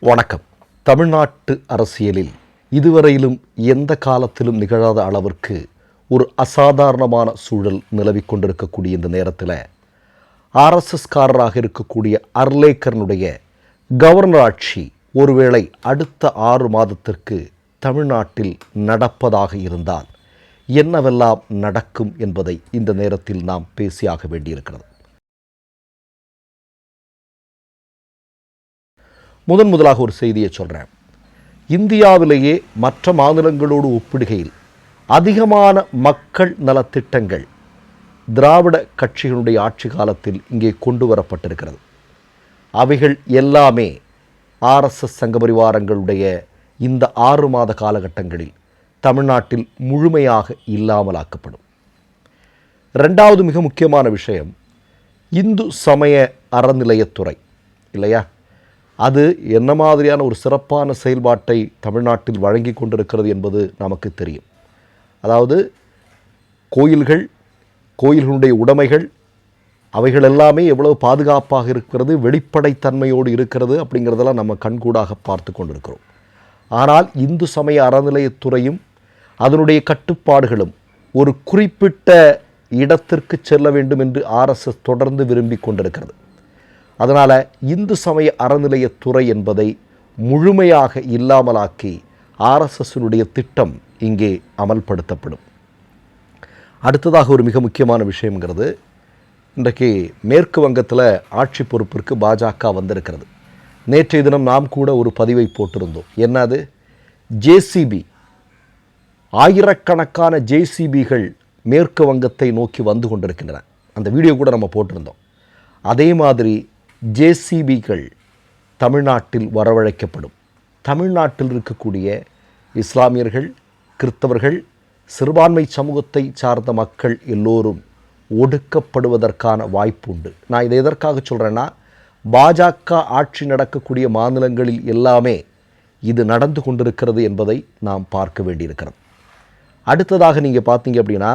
வணக்கம். தமிழ்நாட்டு அரசியலில் இதுவரையிலும் எந்த காலத்திலும் நிகழாத அளவிற்கு ஒரு அசாதாரணமான சூழல் நிலவிக் கொண்டிருக்கக்கூடிய இந்த நேரத்தில் ஆர்எஸ்எஸ்காரராக இருக்கக்கூடிய அர்லேக்கரனுடைய கவர்னர் ஆட்சி ஒருவேளை அடுத்த 6 மாதத்திற்கு தமிழ்நாட்டில் நடப்பதாக இருந்தால் என்னவெல்லாம் நடக்கும் என்பதை இந்த நேரத்தில் நாம் பேசியாக வேண்டியிருக்கிறது. முதலாக ஒரு செய்தியை சொல்கிறேன். இந்தியாவிலேயே மற்ற மாநிலங்களோடு ஒப்பிடுகையில் அதிகமான மக்கள் நலத்திட்டங்கள் திராவிட கட்சிகளுடைய ஆட்சி காலத்தில் இங்கே கொண்டு வரப்பட்டிருக்கிறது. அவைகள் எல்லாமே ஆர்எஸ்எஸ் சங்கபரிவாரங்களுடைய இந்த 6 மாத காலகட்டங்களில் தமிழ்நாட்டில் முழுமையாக இல்லாமலாக்கப்படும். ரெண்டாவது மிக முக்கியமான விஷயம், இந்து சமய அறநிலையத்துறை இல்லையா, அது என்ன மாதிரியான ஒரு சிறப்பான செயல்பாட்டை தமிழ்நாட்டில் வழங்கி கொண்டிருக்கிறது என்பது நமக்கு தெரியும். அதாவது கோயில்களுடைய உடைமைகள் அவைகள் எல்லாமே எவ்வளவு பாதுகாப்பாக இருக்கிறது, வெளிப்படைத்தன்மையோடு இருக்கிறது அப்படிங்கிறதெல்லாம் நம்ம கண்கூடாக பார்த்து கொண்டிருக்கிறோம். ஆனால் இந்து சமய அறநிலையத்துறையும் அதனுடைய கட்டுப்பாடுகளும் ஒரு குறிப்பிட்ட இடத்திற்கு செல்ல வேண்டும் என்று ஆர்எஸ்எஸ் தொடர்ந்து விரும்பி கொண்டிருக்கிறது. அதனால் இந்து சமய அறநிலையத்துறை என்பதை முழுமையாக இல்லாமலாக்கி ஆர்எஸ்எஸ்னுடைய திட்டம் இங்கே அமல்படுத்தப்படும். அடுத்ததாக ஒரு மிக முக்கியமான விஷயங்கிறது, இன்றைக்கு மேற்கு வங்கத்தில் ஆட்சி பொறுப்பிற்கு பாஜக வந்திருக்கிறது. நேற்றைய தினம் நாம் கூட ஒரு பதிவை போட்டிருந்தோம். என்னது, ஜேசிபி, ஆயிரக்கணக்கான ஜேசிபிகள் மேற்கு வங்கத்தை நோக்கி வந்து கொண்டிருக்கின்றன. அந்த வீடியோ கூட நம்ம போட்டிருந்தோம். அதே மாதிரி ஜேசிபிகள் தமிழ்நாட்டில் வரவழைக்கப்படும். தமிழ்நாட்டில் இருக்கக்கூடிய இஸ்லாமியர்கள், கிறிஸ்தவர்கள், சிறுபான்மை சமூகத்தை சார்ந்த மக்கள் எல்லோரும் ஒடுக்கப்படுவதற்கான வாய்ப்பு உண்டு. நான் இதை எதற்காக சொல்கிறேன்னா, பாஜக ஆட்சி நடக்கக்கூடிய மாநிலங்களில் எல்லாமே இது நடந்து கொண்டிருக்கிறது என்பதை நாம் பார்க்க வேண்டியிருக்கிறது. அடுத்ததாக நீங்கள் பார்த்தீங்க அப்படின்னா,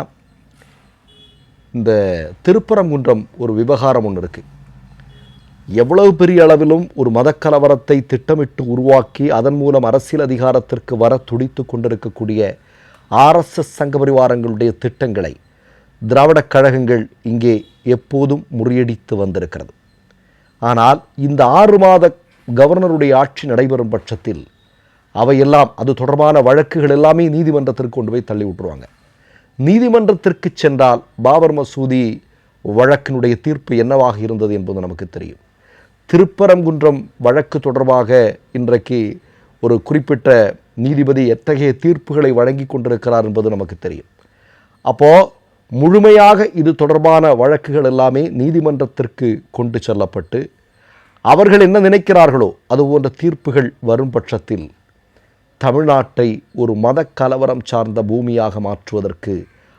இந்த திருப்பரங்குன்றம் ஒரு விவகாரம் ஒன்று இருக்குது. எவ்வளவு பெரிய அளவிலும் ஒரு மதக்கலவரத்தை திட்டமிட்டு உருவாக்கி அதன் மூலம் அரசியல் அதிகாரத்திற்கு வர துடித்து கொண்டிருக்கக்கூடிய ஆர்எஸ்எஸ் சங்கபரிவாரங்களுடைய திட்டங்களை திராவிட கழகங்கள் இங்கே எப்போதும் முறியடித்து வந்திருக்கிறது. ஆனால் இந்த 6 மாத கவர்னருடைய ஆட்சி நடைபெறும் பட்சத்தில் அவையெல்லாம், அது தொடர்பான வழக்குகள் எல்லாமே நீதிமன்றத்திற்கு கொண்டு போய் தள்ளி விட்டுருவாங்க. நீதிமன்றத்திற்கு சென்றால் பாபர் மசூதி வழக்கினுடைய தீர்ப்பு என்னவாக இருந்தது என்பது நமக்கு தெரியும். திருப்பரங்குன்றம் வழக்கு தொடர்பாக இன்றைக்கு ஒரு குறிப்பிட்ட நீதிபதி எத்தகைய தீர்ப்புகளை வழங்கி கொண்டிருக்கிறார் என்பது நமக்கு தெரியும். அப்போது முழுமையாக இது தொடர்பான வழக்குகள் எல்லாமே நீதிமன்றத்திற்கு கொண்டு செல்லப்பட்டு அவர்கள் என்ன நினைக்கிறார்களோ அது போன்ற தீர்ப்புகள் வரும் பட்சத்தில் தமிழ்நாட்டை ஒரு மத கலவரம் சார்ந்த பூமியாக மாற்றுவதற்கு,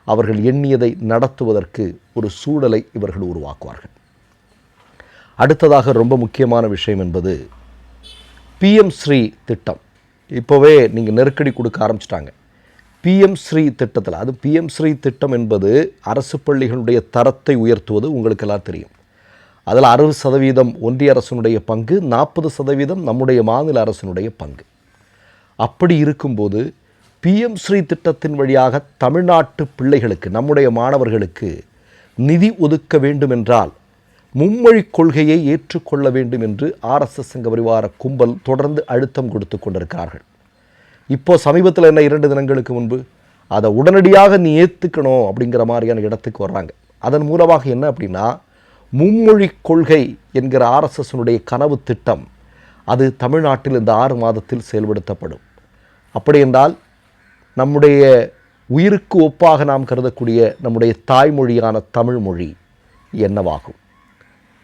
அவர்கள் எண்ணியதை நடத்துவதற்கு ஒரு சூழலை இவர்கள் உருவாக்குவார்கள். அடுத்ததாக ரொம்ப முக்கியமான விஷயம் என்பது பிஎம் ஸ்ரீ திட்டம். இப்போவே நீங்கள் நெருக்கடி கொடுக்க ஆரம்பிச்சிட்டாங்க. பிஎம் ஸ்ரீ திட்டத்தில், அது பிஎம் ஸ்ரீ திட்டம் என்பது அரசு பள்ளிகளுடைய தரத்தை உயர்த்துவது உங்களுக்கெல்லாம் தெரியும். அதில் 60% ஒன்றிய அரசினுடைய பங்கு, 40% நம்முடைய மாநில அரசினுடைய பங்கு. அப்படி இருக்கும்போது பிஎம் ஸ்ரீ திட்டத்தின் வழியாக தமிழ்நாட்டு பிள்ளைகளுக்கு, நம்முடைய மாணவர்களுக்கு நிதி ஒதுக்க வேண்டும் என்றால் மும்மொழி கொள்கையை ஏற்றுக்கொள்ள வேண்டும் என்று ஆர்எஸ்எஸ் சங்கபரிவார கும்பல் தொடர்ந்து அழுத்தம் கொடுத்து கொண்டிருக்கிறார்கள். இப்போது சமீபத்தில் என்ன, 2 தினங்களுக்கு முன்பு அதை உடனடியாக நீ ஏற்றுக்கணும் அப்படிங்கிற மாதிரியான இடத்துக்கு வர்றாங்க. அதன் மூலமாக என்ன அப்படின்னா, மும்மொழி கொள்கை என்கிற ஆர்எஸ்எஸ்னுடைய கனவு திட்டம் அது தமிழ்நாட்டில் இந்த 6 மாதத்தில் செயல்படுத்தப்படும். அப்படி என்றால் நம்முடைய உயிருக்கு ஒப்பாக நாம் கருதக்கூடிய நம்முடைய தாய்மொழியான தமிழ் மொழி என்னவாகும்?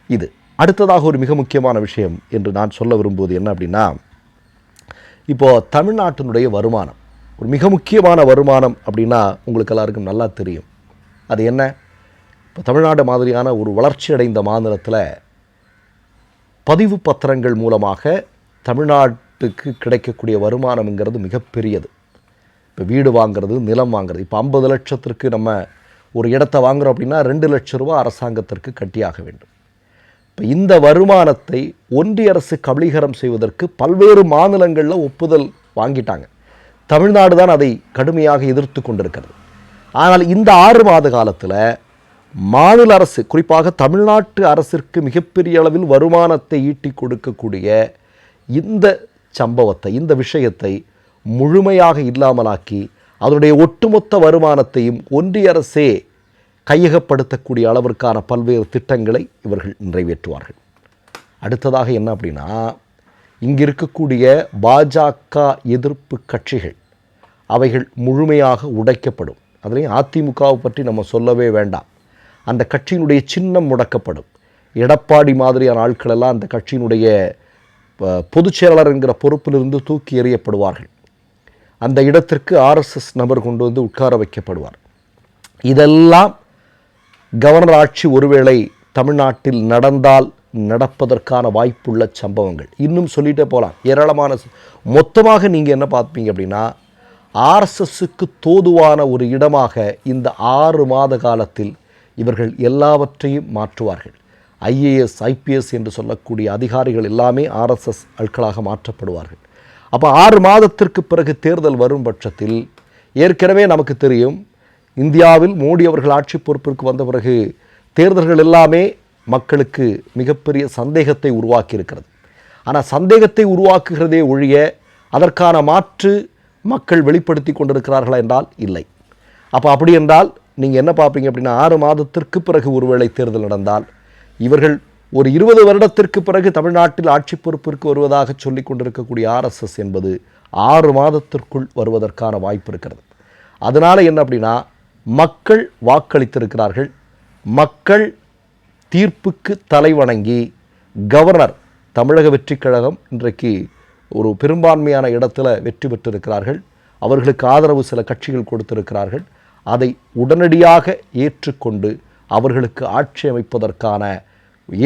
இது அடுத்ததாக ஒரு மிக முக்கியமான விஷயம் என்று நான் சொல்ல விரும்புவது என்ன அப்படின்னா, இப்போது தமிழ்நாட்டினுடைய வருமானம், ஒரு மிக முக்கியமான வருமானம் அப்படின்னா உங்களுக்கு எல்லாருக்கும் நல்லா தெரியும். அது என்ன? இப்போ தமிழ்நாடு மாதிரியான ஒரு வளர்ச்சி அடைந்த மாநிலத்தில் பதிவு பத்திரங்கள் மூலமாக தமிழ்நாட்டுக்கு கிடைக்கக்கூடிய வருமானம்ங்கிறது மிகப்பெரியது. இப்போ வீடு வாங்கிறது, நிலம் வாங்கிறது, இப்போ 50 லட்சத்திற்கு நம்ம ஒரு இடத்தை வாங்குகிறோம் அப்படின்னா 2 லட்ச ரூபா அரசாங்கத்திற்கு கட்டியாக வேண்டும். இப்போ இந்த வருமானத்தை ஒன்றிய அரசு கபளீகரம் செய்வதற்கு பல்வேறு மாநிலங்களில் ஒப்புதல் வாங்கிட்டாங்க. தமிழ்நாடு தான் அதை கடுமையாக எதிர்த்து கொண்டிருக்கிறது. ஆனால் இந்த 6 மாத காலத்தில் மாநில அரசு, குறிப்பாக தமிழ்நாட்டு அரசிற்கு மிகப்பெரிய அளவில் வருமானத்தை ஈட்டி கொடுக்கக்கூடிய இந்த சம்பவத்தை, இந்த விஷயத்தை முழுமையாக இல்லாமலாக்கி அதனுடைய ஒட்டுமொத்த வருமானத்தையும் ஒன்றிய அரசே கையகப்படுத்தக்கூடிய அளவிற்கான பல்வேறு திட்டங்களை இவர்கள் நிறைவேற்றுவார்கள். அடுத்ததாக என்ன அப்படின்னா, இங்கே இருக்கக்கூடிய பாஜக எதிர்ப்பு கட்சிகள் அவைகள் முழுமையாக உடைக்கப்படும். அதுலேயும் அதிமுகவை பற்றி நம்ம சொல்லவே வேண்டாம். அந்த கட்சியினுடைய சின்னம் முடக்கப்படும். எடப்பாடி மாதிரியான ஆட்களெல்லாம் அந்த கட்சியினுடைய பொதுச் செயலாளர் என்கிற பொறுப்பிலிருந்து தூக்கி எறியப்படுவார்கள். அந்த இடத்திற்கு RSS நபர் கொண்டு வந்து உட்கார வைக்கப்படுவார். இதெல்லாம் கவர்னர் ஆட்சி ஒருவேளை தமிழ்நாட்டில் நடந்தால் நடப்பதற்கான வாய்ப்புள்ள சம்பவங்கள். இன்னும் சொல்லிட்டே போகலாம், ஏராளமான. மொத்தமாக நீங்கள் என்ன பார்ப்பீங்க அப்படின்னா, RSSக்கு தோதுவான ஒரு இடமாக இந்த 6 மாத காலத்தில் இவர்கள் எல்லாவற்றையும் மாற்றுவார்கள். IAS IPS என்று சொல்லக்கூடிய அதிகாரிகள் எல்லாமே RSS ஆட்களாக மாற்றப்படுவார்கள். அப்போ 6 மாதத்திற்கு பிறகு தேர்தல் வரும் பட்சத்தில், ஏற்கனவே நமக்கு தெரியும், இந்தியாவில் மோடி அவர்கள் ஆட்சி பொறுப்பிற்கு வந்த பிறகு தேர்தல்கள் எல்லாமே மக்களுக்கு மிகப்பெரிய சந்தேகத்தை உருவாக்கி இருக்கிறது. ஆனால் சந்தேகத்தை உருவாக்குகிறதே ஒழிய அதற்கான மாற்று மக்கள் வெளிப்படுத்தி கொண்டிருக்கிறார்களா என்றால் இல்லை. அப்போ அப்படி என்றால் நீங்கள் என்ன பார்ப்பீங்க அப்படின்னா, 6 மாதத்திற்கு பிறகு ஒருவேளை தேர்தல் நடந்தால் இவர்கள் ஒரு 20 வருடத்திற்கு பிறகு தமிழ்நாட்டில் ஆட்சி பொறுப்பிற்கு வருவதாக சொல்லி கொண்டிருக்கக்கூடிய RSS என்பது 6 மாதத்திற்குள் வருவதற்கான வாய்ப்பு இருக்கிறது. அதனால் என்ன அப்படின்னா, மக்கள் வாக்களித்திருக்கிறார்கள். மக்கள் தீர்ப்புக்கு தலைவணங்கி கவர்னர், தமிழக வெற்றி கழகம் இன்றைக்கு ஒரு பெரும்பான்மையான இடத்துல வெற்றி பெற்றிருக்கிறார்கள். அவர்களுக்கு ஆதரவு சில கட்சிகள் கொடுத்திருக்கிறார்கள். அதை உடனடியாக ஏற்றுக்கொண்டு அவர்களுக்கு ஆட்சி அமைப்பதற்கான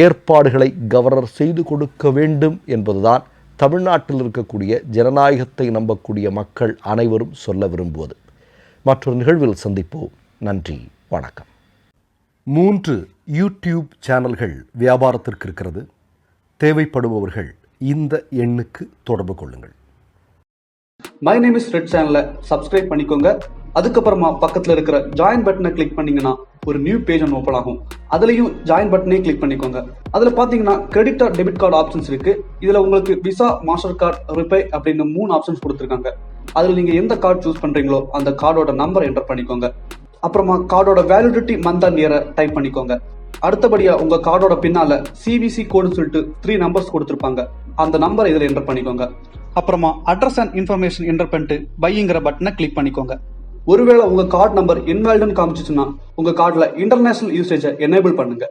ஏற்பாடுகளை கவர்னர் செய்து கொடுக்க வேண்டும் என்பதுதான் தமிழ்நாட்டில் இருக்கக்கூடிய ஜனநாயகத்தை நம்பக்கூடிய மக்கள் அனைவரும் சொல்ல விரும்புவது. மற்றொரு நிகழ்வில் சந்திப்போம். நன்றி, வணக்கம். 3 யூடியூப் சேனல்கள் வியாபாரத்திற்கு இருக்கிறது. தேவைப்படுபவர்கள் இந்த எண்ணுக்கு தொடர்பு கொள்ளுங்கள். மை நேம் இஸ் ரெட் சேனலை சப்ஸ்கிரைப் பண்ணிக்கோங்க. அதுக்கப்புறமா பக்கத்தில் இருக்கிற ஜாயின் பட்டனை கிளிக் பண்ணீங்கன்னா ஒரு நியூ பேஜ் ஒன்று ஓப்பன் ஆகும். அதுலேயும் ஜாயின் பட்டனே கிளிக் பண்ணிக்கோங்க. அதில் பார்த்தீங்கன்னா credit R debit card options இருக்கு. இதில் உங்களுக்கு விசா, மாஸ்டர் கார்டு, ரிப்பே அப்படின்னு 3 ஆப்ஷன்ஸ் கொடுத்துருக்காங்க. அதில் நீங்கள் எந்த கார்டு சூஸ் பண்ணுறீங்களோ அந்த கார்டோட நம்பர் என்டர் பண்ணிக்கோங்க. அப்புறமா கார்டோட வேலிடிட்டி மந்த் அண்ட் இயரை டைப் பண்ணிக்கோங்க. அடுத்தபடியா உங்க கார்டோட பின்னால CVC கோடுன்னு சொல்லிட்டு 3 நம்பர்ஸ் கொடுத்துருப்பாங்க. அந்த நம்பர் இதில் என்டர் பண்ணிக்கோங்க. அப்புறமா அட்ரஸ் அண்ட் இன்ஃபர்மேஷன் என்டர் பண்ணிட்டு பைங்கிற பட்டனை கிளிக் பண்ணிக்கோங்க. ஒருவேளை உங்க கார்டு நம்பர் இன்வாலிட்னு காமிச்சிச்சுன்னா உங்க கார்டுல இன்டர்நேஷனல் யூசேஜை எனேபிள் பண்ணுங்க.